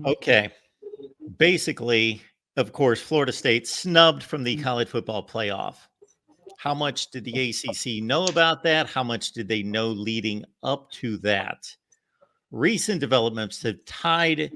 Okay. Basically, of course, Florida State snubbed from the college football playoff. How much did the ACC know about that? How much did they know leading up to that? Recent developments have tied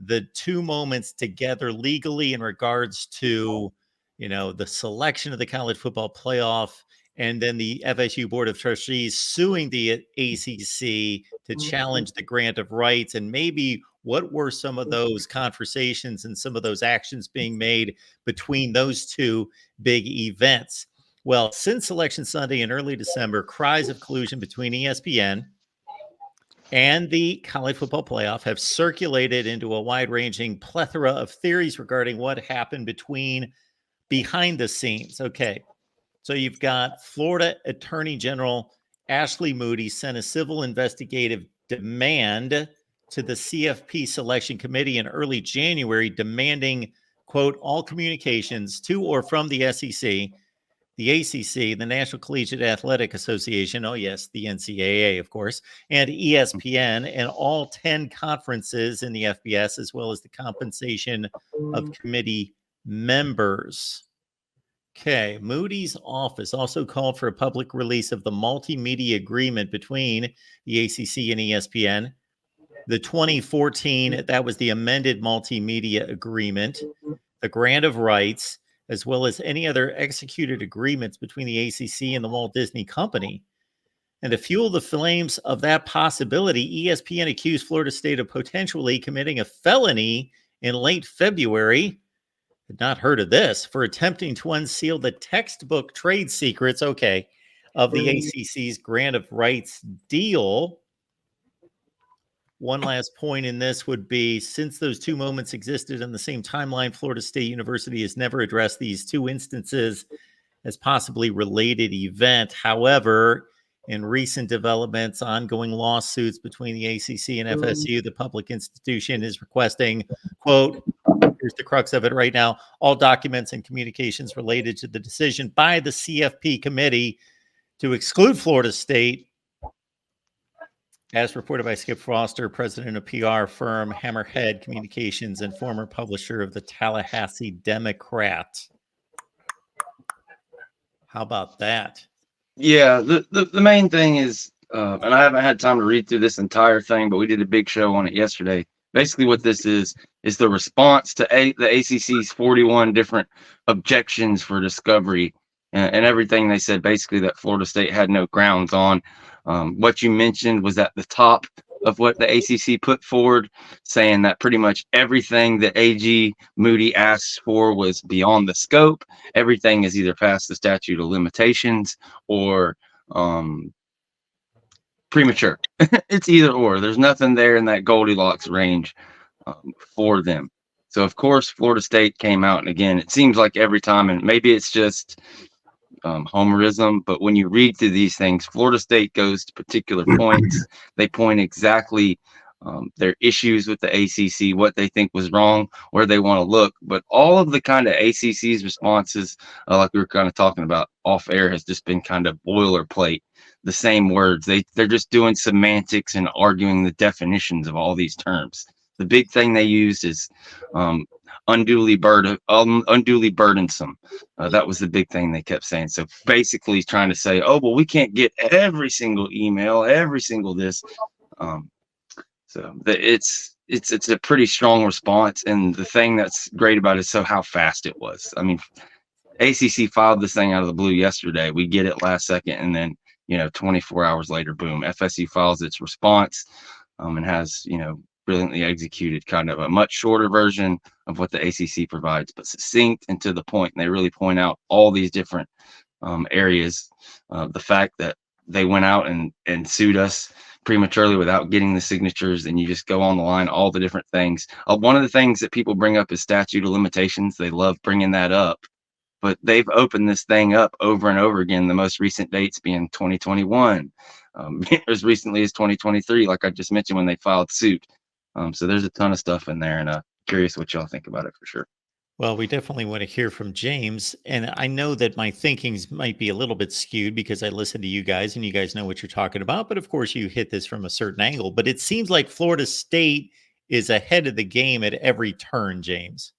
the two moments together legally in regards to, the selection of the college football playoff and then the FSU Board of Trustees suing the ACC to challenge the grant of rights. And maybe what were some of those conversations and some of those actions being made between those two big events? Well, since Election Sunday in early December, cries of collusion between ESPN and the college football playoff have circulated into a wide-ranging plethora of theories regarding what happened behind the scenes. Okay, so you've got Florida Attorney General Ashley Moody sent a civil investigative demand to the CFP Selection Committee in early January, demanding, quote, all communications to or from the SEC, the ACC, the National Collegiate Athletic Association, oh yes, the NCAA, of course, and ESPN, and all 10 conferences in the FBS, as well as the compensation of committee members. Okay, Moody's office also called for a public release of the multimedia agreement between the ACC and ESPN. The 2014, that was the amended multimedia agreement, the grant of rights, as well as any other executed agreements between the ACC and the Walt Disney Company. And to fuel the flames of that possibility, ESPN accused Florida State of potentially committing a felony in late February. Had not heard of this, for attempting to unseal the textbook trade secrets, of the ACC's grant of rights deal. One last point in this would be, since those two moments existed in the same timeline, Florida State University has never addressed these two instances as possibly related event. However, in recent developments, ongoing lawsuits between the ACC and FSU, the public institution is requesting, quote, here's the crux of it right now, all documents and communications related to the decision by the CFP committee to exclude Florida State, as reported by Skip Foster, president of PR firm Hammerhead Communications and former publisher of the Tallahassee Democrat. How about that? Yeah, the main thing is, and I haven't had time to read through this entire thing, but we did a big show on it yesterday. Basically, what this is the response to the ACC's 41 different objections for discovery and everything they said, basically, that Florida State had no grounds on. What you mentioned was at the top of what the ACC put forward, saying that pretty much everything that AG Moody asked for was beyond the scope. Everything is either past the statute of limitations or premature. It's either or. There's nothing there in that Goldilocks range for them. So, of course, Florida State came out, and again, it seems like every time, and maybe it's just homerism, but when you read through these things, Florida State goes to particular points. They point exactly their issues with the ACC, what they think was wrong, where they want to look. But all of the kind of ACC's responses, like we were kind of talking about off air, has just been kind of boilerplate, the same words. They're just doing semantics and arguing the definitions of all these terms. The big thing they used is unduly burdensome. That was the big thing they kept saying. So basically trying to say, oh, well, we can't get every single email, every single this. It's a pretty strong response. And the thing that's great about it is how fast it was. I mean, ACC filed this thing out of the blue yesterday. We get it last second, and then 24 hours later, boom, FSU files its response and has brilliantly executed kind of a much shorter version of what the ACC provides, but succinct and to the point. And they really point out all these different areas. The fact that they went out and sued us prematurely without getting the signatures, and you just go on the line, all the different things. One of the things that people bring up is statute of limitations. They love bringing that up, but they've opened this thing up over and over again, the most recent dates being 2021, as recently as 2023, like I just mentioned, when they filed suit. So there's a ton of stuff in there, and curious what y'all think about it for sure. Well, we definitely want to hear from James. And I know that my thinkings might be a little bit skewed because I listen to you guys and you guys know what you're talking about. But of course, you hit this from a certain angle. But it seems like Florida State is ahead of the game at every turn, James.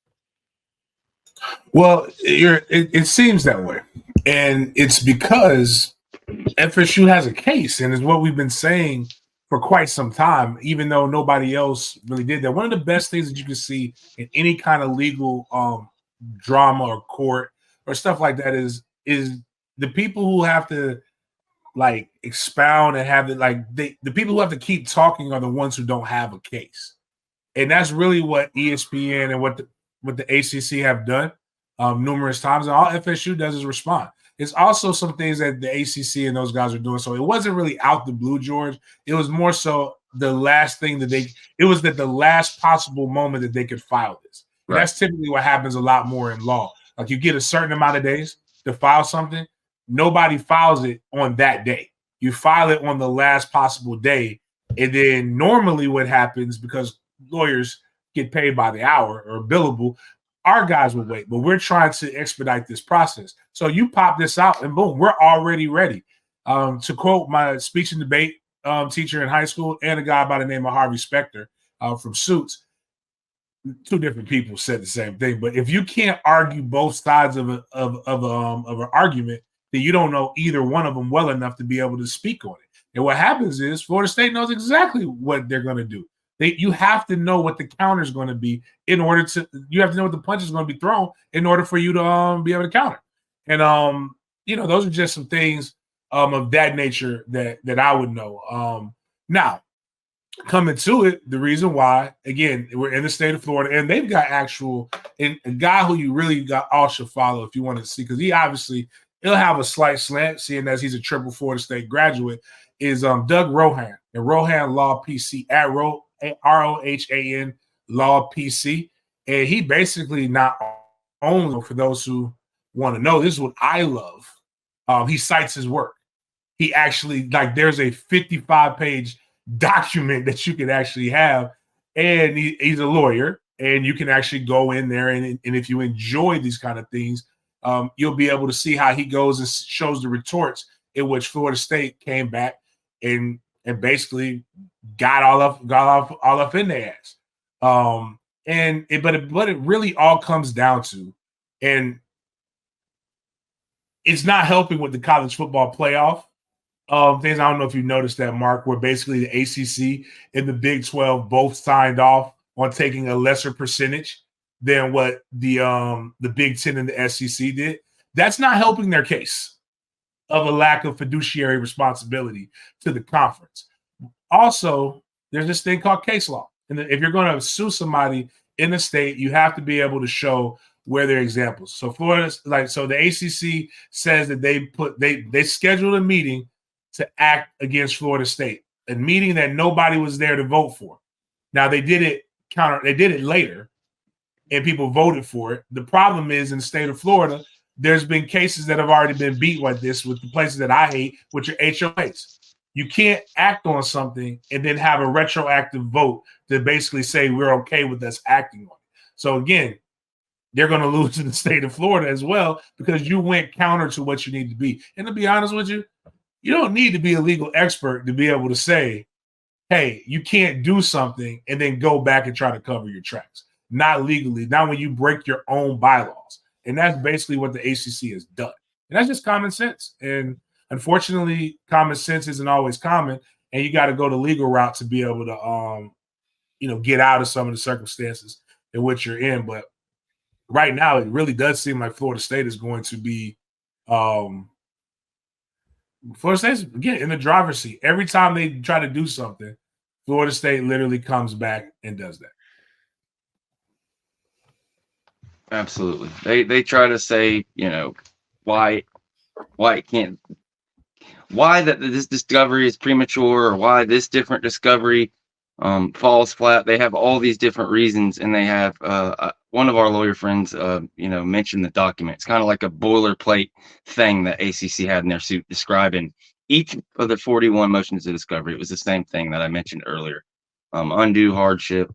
Well, it seems that way. And it's because FSU has a case, and it's what we've been saying for quite some time, even though nobody else really did that. One of the best things that you can see in any kind of legal drama or court or stuff like that is the people who have to like expound and have it like the people who have to keep talking are the ones who don't have a case. And that's really what ESPN and what the ACC have done numerous times. And all FSU does is respond. It's also some things that the ACC and those guys are doing. So it wasn't really out the blue, George. It was more so the last thing that it was that the last possible moment that they could file this. Right. That's typically what happens a lot more in law. Like you get a certain amount of days to file something. Nobody files it on that day. You file it on the last possible day. And then normally what happens, because lawyers get paid by the hour or billable, our guys will wait, but we're trying to expedite this process. So you pop this out and boom, we're already ready. To quote my speech and debate teacher in high school and a guy by the name of Harvey Specter from Suits, two different people said the same thing. But if you can't argue both sides of an argument, then you don't know either one of them well enough to be able to speak on it. And what happens is Florida State knows exactly what they're going to do. You have to know what the counter is going to be you have to know what the punch is going to be thrown in order for you to be able to counter. And, those are just some things of that nature that I would know. Now, coming to it, the reason why, again, we're in the state of Florida, and they've got a guy who you really all should follow if you want to see, because he'll have a slight slant, seeing as he's a triple Florida State graduate, is Doug Rohan, and Rohan Law PC at ROHAN Law PC. And he basically not only, for those who want to know, this is what I love. He cites his work. He actually, there's a 55-page document that you can actually have. And he's a lawyer, and you can actually go in there. And if you enjoy these kind of things, you'll be able to see how he goes and shows the retorts in which Florida State came back and basically got all up in their ass. But it really all comes down to, and it's not helping with the college football playoff things. I don't know if you noticed that, Mark, where basically the ACC and the Big 12 both signed off on taking a lesser percentage than what the Big 10 and the SEC did. That's not helping their case of a lack of fiduciary responsibility to the conference. Also, there's this thing called case law. And if you're going to sue somebody in the state, you have to be able to show where they're examples. So the ACC says that they scheduled a meeting to act against Florida State, a meeting that nobody was there to vote for. Now they did it later, and people voted for it. The problem is, in the state of Florida, there's been cases that have already been beat like this with the places that I hate, which are HOAs. You can't act on something and then have a retroactive vote to basically say we're okay with us acting on it. So again, they're going to lose in the state of Florida as well, because you went counter to what you need to be. And to be honest with you, you don't need to be a legal expert to be able to say, hey, you can't do something and then go back and try to cover your tracks. Not legally, not when you break your own bylaws. And that's basically what the ACC has done. And that's just common sense. And unfortunately, common sense isn't always common. And you got to go the legal route to be able to, get out of some of the circumstances in which you're in. But right now, it really does seem like Florida State is going to be Florida State's, again, in the driver's seat. Every time they try to do something, Florida State literally comes back and does that. Absolutely. They try to say, why it can't, why that this discovery is premature, or why this different discovery falls flat. They have all these different reasons, and they have one of our lawyer friends mentioned the document. It's kind of like a boilerplate thing that ACC had in their suit describing each of the 41 motions of discovery. It was the same thing that I mentioned earlier. Undue hardship,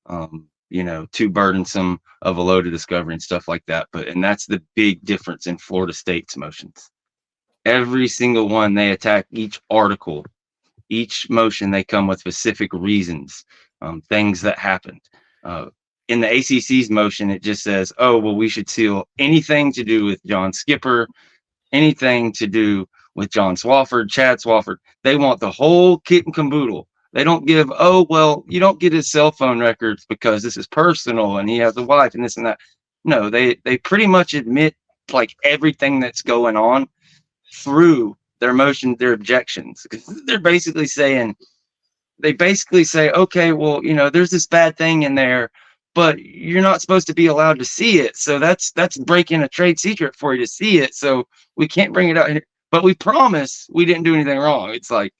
too burdensome of a load of discovery and stuff like that. And that's the big difference in Florida State's motions. Every single one, they attack each article, each motion, they come with specific reasons. things that happened. In the ACC's motion, it just says, oh, well, we should seal anything to do with John Skipper, anything to do with John Swafford, Chad Swafford. They want the whole kit and caboodle. They don't give, oh, well, you don't get his cell phone records because this is personal and he has a wife and this and that. No, they pretty much admit like everything that's going on through their motion, their objections. They're basically saying, okay, well, there's this bad thing in there, but you're not supposed to be allowed to see it. So that's breaking a trade secret for you to see it. So we can't bring it out here, but we promise we didn't do anything wrong. It's like,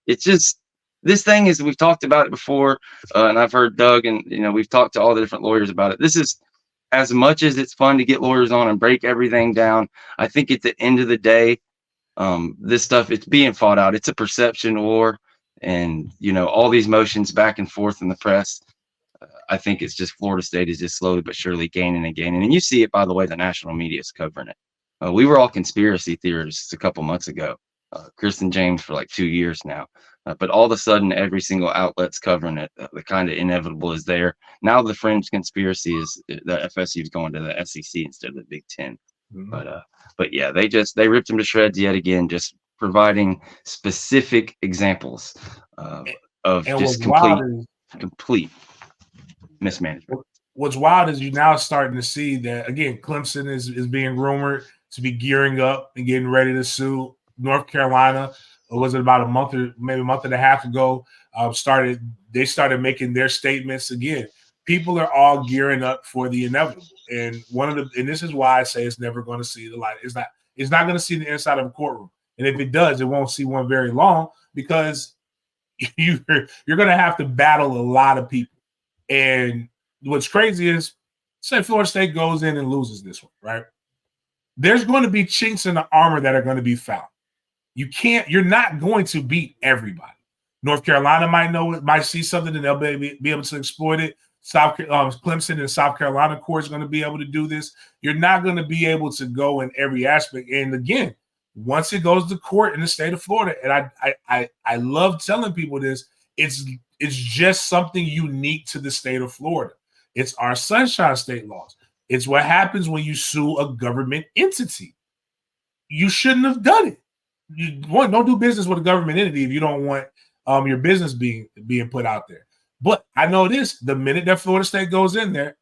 it's just, this thing is, we've talked about it before, and I've heard Doug and, we've talked to all the different lawyers about it. This is, as much as it's fun to get lawyers on and break everything down, I think at the end of the day, this stuff, it's being fought out. It's a perception war, and, all these motions back and forth in the press. I think it's just Florida State is just slowly but surely gaining and gaining. And you see it, by the way, the national media is covering it. We were all conspiracy theorists a couple months ago, Kristen James for like 2 years now. But all of a sudden, every single outlet's covering it. The kind of inevitable is there. Now the fringe conspiracy is that FSU is going to the SEC instead of the Big Ten. Mm-hmm. But yeah, they ripped them to shreds yet again, just providing specific examples of just complete mismanagement. What's wild is you're now starting to see that, again, Clemson is being rumored to be gearing up and getting ready to sue North Carolina. Was it about a month or maybe a month and a half ago? They started making their statements again. People are all gearing up for the inevitable, and this is why I say it's never going to see the light. It's not going to see the inside of a courtroom, and if it does, it won't see one very long, because you're going to have to battle a lot of people. And what's crazy is, say Florida State goes in and loses this one, right? There's going to be chinks in the armor that are going to be found. You're not going to beat everybody. North Carolina might see something and they'll be able to exploit it. Clemson and South Carolina courts are going to be able to do this. You're not going to be able to go in every aspect. And again, once it goes to court in the state of Florida, and I love telling people this, it's just something unique to the state of Florida. It's our Sunshine State laws. It's what happens when you sue a government entity. You shouldn't have done it. Don't do business with a government entity if you don't want your business being put out there. But I know this: the minute that Florida State goes in there,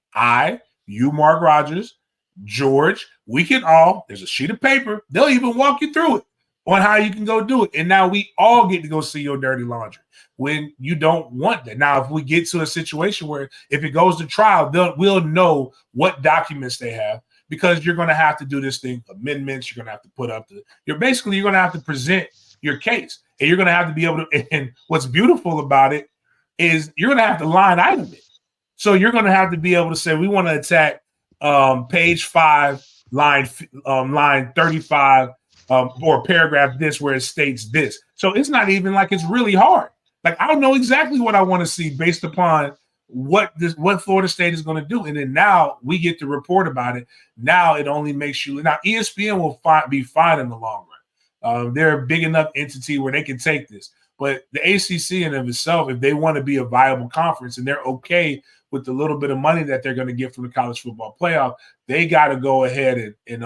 you, Mark Rogers, George, we can all. There's a sheet of paper. They'll even walk you through it on how you can go do it. And now we all get to go see your dirty laundry when you don't want that. Now, if we get to a situation where if it goes to trial, we'll know what documents they have, because you're going to have to do this thing, amendments. You're going to have to put up you're going to have to present your case, and you're going to have to be able to. And what's beautiful about it is you're going to have to line item it. So you're going to have to be able to say, we want to attack page 5, line 35, or paragraph this where it states this. So it's not even like it's really hard. Like, I don't know exactly what I want to see based upon what Florida State is going to do. And then now we get to report about it. Now it only makes you. Now ESPN will be fine in the long run. They're a big enough entity where they can take this. But the ACC in of itself, if they want to be a viable conference and they're okay with the little bit of money that they're going to get from the college football playoff, they got to go ahead and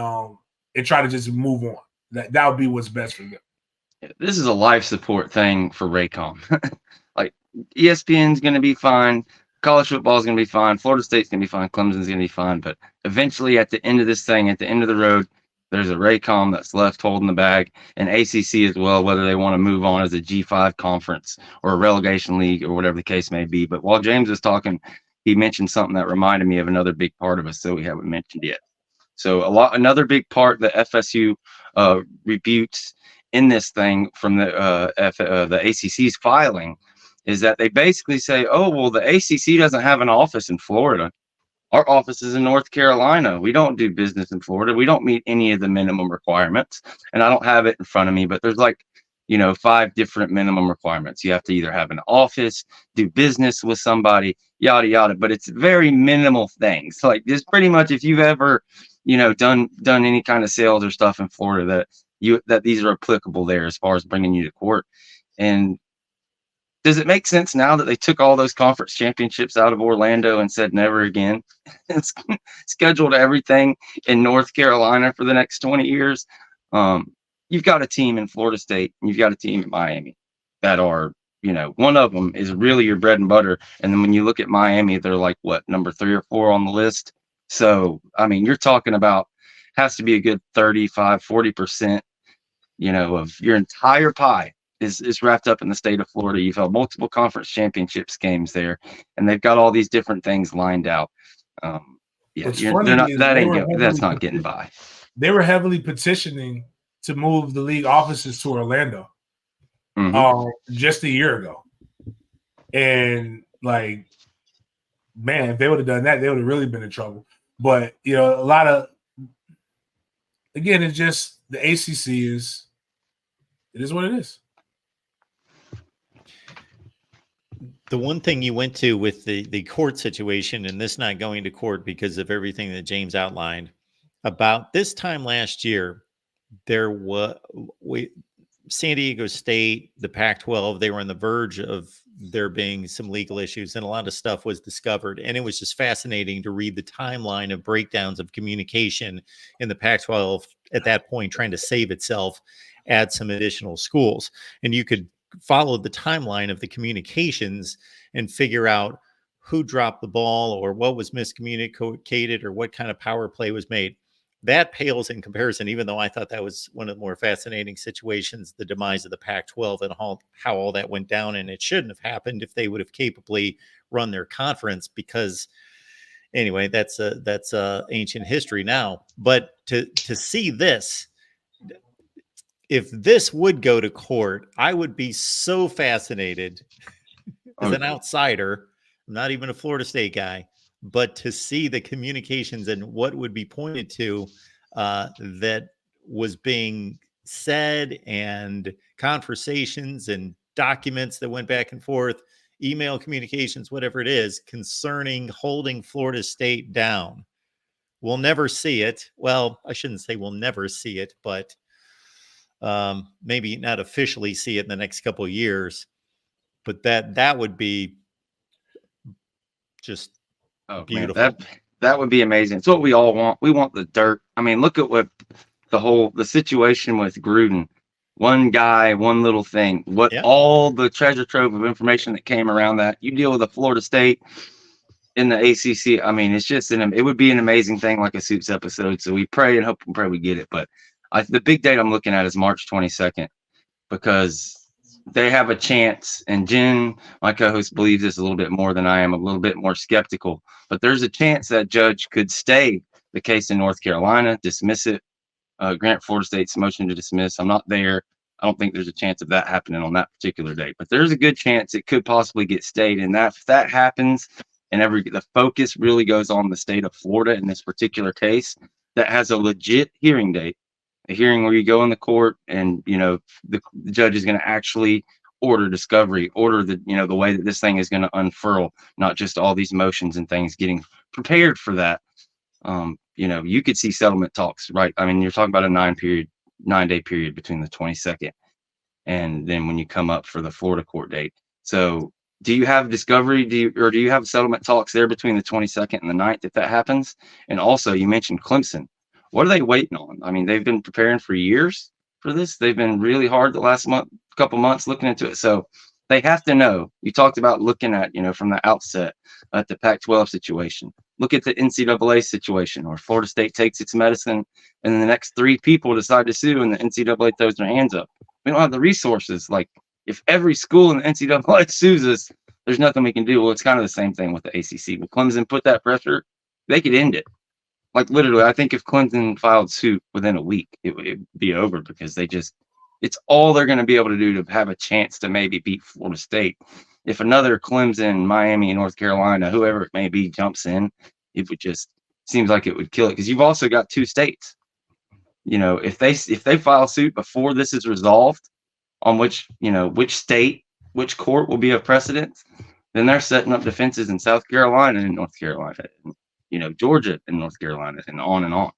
try to just move on. That would be what's best for them. This is a life support thing for Raycom. Like, ESPN's going to be fine. College football is going to be fine. Florida State's going to be fine. Clemson's going to be fine. But eventually, at the end of this thing, at the end of the road, there's a Raycom that's left holding the bag, and ACC as well, whether they want to move on as a G5 conference or a relegation league or whatever the case may be. But while James was talking, he mentioned something that reminded me of another big part of us that we haven't mentioned yet. So another big part that FSU rebukes in this thing from the ACC's filing is that they basically say, oh, well, the ACC doesn't have an office in Florida. Our office is in North Carolina. We don't do business in Florida. We don't meet any of the minimum requirements. And I don't have it in front of me, but there's 5 different minimum requirements. You have to either have an office, do business with somebody, yada, yada. But it's very minimal things. Like, just pretty much if you've ever, done any kind of sales or stuff in Florida, that these are applicable there as far as bringing you to court. And Does it make sense now that they took all those conference championships out of Orlando and said never again? It's scheduled everything in North Carolina for the next 20 years. You've got a team in Florida State and you've got a team in Miami that are, one of them is really your bread and butter. And then when you look at Miami, they're like, what, number 3 or 4 on the list? So, I mean, you're talking about has to be a good 35, 40%, of your entire pie is wrapped up in the state of Florida. You've held multiple conference championships games there, and they've got all these different things lined out. What's funny is that's not getting by. They were heavily petitioning to move the league offices to Orlando just a year ago. And like, man, if they would have done that, they would have really been in trouble. But, a lot of, again, it's just the ACC it is what it is. The one thing you went to with the court situation, and this not going to court because of everything that James outlined, about this time last year, there was San Diego State, the Pac-12, they were on the verge of there being some legal issues, and a lot of stuff was discovered. And it was just fascinating to read the timeline of breakdowns of communication in the Pac-12 at that point, trying to save itself, add some additional schools. And you could follow the timeline of the communications and figure out who dropped the ball or what was miscommunicated or what kind of power play was made. That pales in comparison, even though I thought that was one of the more fascinating situations, the demise of the Pac-12 and how all that went down. And it shouldn't have happened if they would have capably run their conference, because anyway, that's ancient history now. But to see this, if this would go to court, I would be so fascinated as an outsider. I'm not even a Florida State guy, but to see the communications and what would be pointed to that was being said, and conversations and documents that went back and forth, email communications, whatever it is, concerning holding Florida State down. We'll never see it. Well, I shouldn't say we'll never see it, but maybe not officially see it in the next couple of years. But that would be just beautiful. Man, that would be amazing. It's what we all want. We want the dirt. I mean, look at what the situation with Gruden. One guy, one little thing. All the treasure trove of information that came around that. You deal with a Florida State in the ACC. I mean, it's just it would be an amazing thing, like a Suits episode. So we pray and hope and pray we get it. But the big date I'm looking at is March 22nd, because they have a chance, and Jen, my co-host, believes this a little bit more than I am, a little bit more skeptical, but there's a chance that judge could stay the case in North Carolina, dismiss it, grant Florida State's motion to dismiss. I'm not there. I don't think there's a chance of that happening on that particular date, but there's a good chance it could possibly get stayed. And that if that happens, and the focus really goes on the state of Florida in this particular case that has a legit hearing date, a hearing where you go in the court and, the judge is going to actually order discovery, order the way that this thing is going to unfurl, not just all these motions and things, getting prepared for that. You could see settlement talks, right? I mean, you're talking about a 9-day period between the 22nd and then when you come up for the Florida court date. So do you have discovery? Do you have settlement talks there between the 22nd and the 9th if that happens? And also, you mentioned Clemson. What are they waiting on? I mean, they've been preparing for years for this. They've been really hard the last couple months looking into it. So they have to know. You talked about looking at, from the outset at the Pac-12 situation. Look at the NCAA situation, where Florida State takes its medicine and then the next 3 people decide to sue and the NCAA throws their hands up. We don't have the resources. Like, if every school in the NCAA sues us, there's nothing we can do. Well, it's kind of the same thing with the ACC. When Clemson put that pressure, they could end it. Like, literally, I think if Clemson filed suit within a week, it would be over, because it's all they're going to be able to do to have a chance to maybe beat Florida State. If another Clemson, Miami, North Carolina, whoever it may be, jumps in, it would just seems like it would kill it, because you've also got 2 states. If they file suit before this is resolved on which state, which court will be of precedence, then they're setting up defenses in South Carolina and North Carolina, and Georgia and North Carolina, and on and on.